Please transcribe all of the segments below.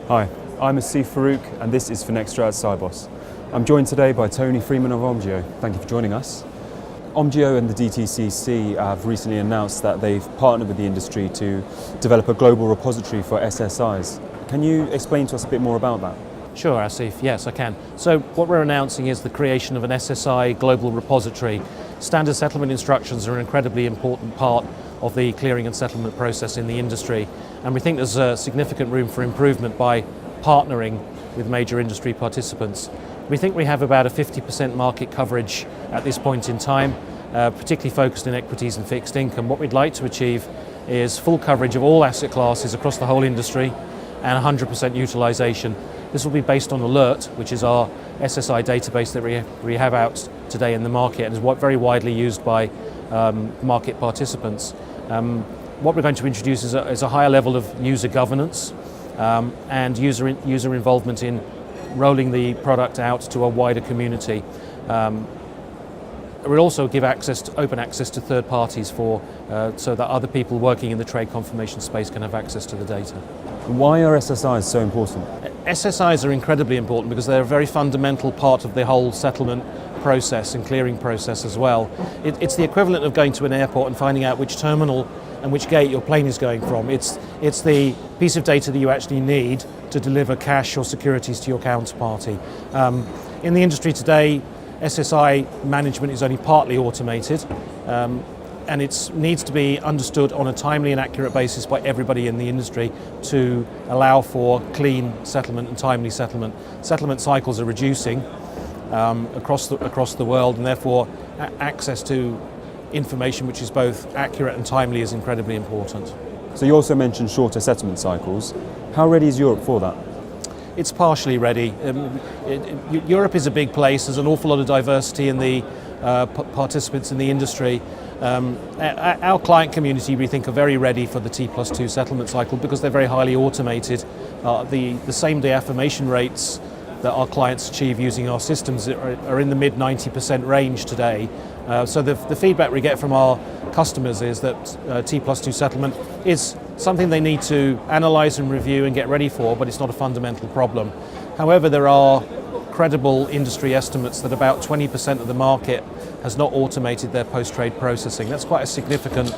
Hi, I'm Asif Farouk and this is Finextra at Cybos. I'm joined today by Tony Freeman of Omgeo. Thank you for joining us. Omgeo and the DTCC have recently announced that they've partnered with the industry to develop a global repository for SSIs. Can you explain to us a bit more about that? Sure, Asif. Yes, I can. So what we're announcing is the creation of an SSI global repository. Standard settlement instructions are an incredibly important part of the clearing and settlement process in the industry, and we think there's a significant room for improvement by partnering with major industry participants. We think we have about a 50% market coverage at this point in time, particularly focused in equities and fixed income. What we'd like to achieve is full coverage of all asset classes across the whole industry and 100% utilization. This will be based on Alert, which is our SSI database that we have out today in the market and is very widely used by market participants. What we're going to introduce is a higher level of user governance and user involvement in rolling the product out to a wider community. We'll also give open access to third parties so that other people working in the trade confirmation space can have access to the data. Why are SSIs so important? SSIs are incredibly important because they're a very fundamental part of the whole settlement process and clearing process as well. It's the equivalent of going to an airport and finding out which terminal and which gate your plane is going from. It's the piece of data that you actually need to deliver cash or securities to your counterparty. In the industry today, SSI management is only partly automated, and it needs to be understood on a timely and accurate basis by everybody in the industry to allow for clean settlement and timely settlement. Settlement cycles are reducing across the world, and therefore access to information which is both accurate and timely is incredibly important. So you also mentioned shorter settlement cycles. How ready is Europe for that? It's partially ready. Europe is a big place. There's an awful lot of diversity in the participants in the industry. Our client community, we think, are very ready for the T+2 settlement cycle because they're very highly automated. The same-day affirmation rates that our clients achieve using our systems are in the mid 90% range today. So the feedback we get from our customers is that T+2 settlement is something they need to analyse and review and get ready for, but it's not a fundamental problem. However, there are credible industry estimates that about 20% of the market has not automated their post-trade processing. That's quite a significant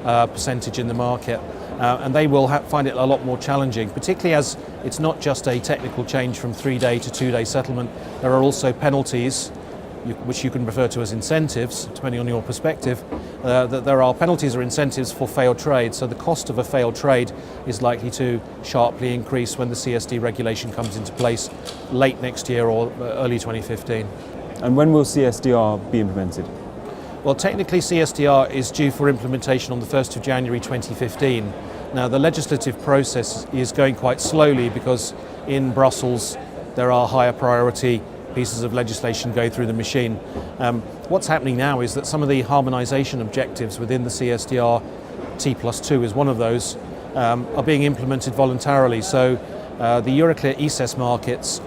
percentage in the market, and they will find it a lot more challenging, particularly as it's not just a technical change from 3-day to 2-day settlement. There are also penalties, which you can refer to as incentives, depending on your perspective. That there are penalties or incentives for failed trade, so the cost of a failed trade is likely to sharply increase when the CSD regulation comes into place late next year or early 2015. And when will CSDR be implemented? Well, technically CSDR is due for implementation on the 1st of January 2015. Now, the legislative process is going quite slowly because in Brussels there are higher priority pieces of legislation go through the machine. What's happening now is that some of the harmonisation objectives within the CSDR, T+2 is one of those, are being implemented voluntarily. So the Euroclear ESES markets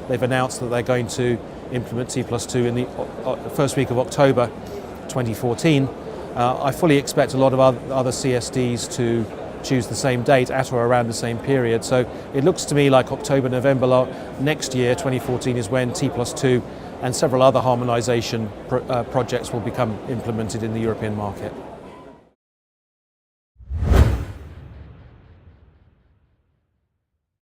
they've announced that they're going to implement T+2 in the first week of October 2014. I fully expect a lot of other CSDs to choose the same date at or around the same period. So it looks to me like October, November next year, 2014, is when T+2 and several other harmonisation projects will become implemented in the European market.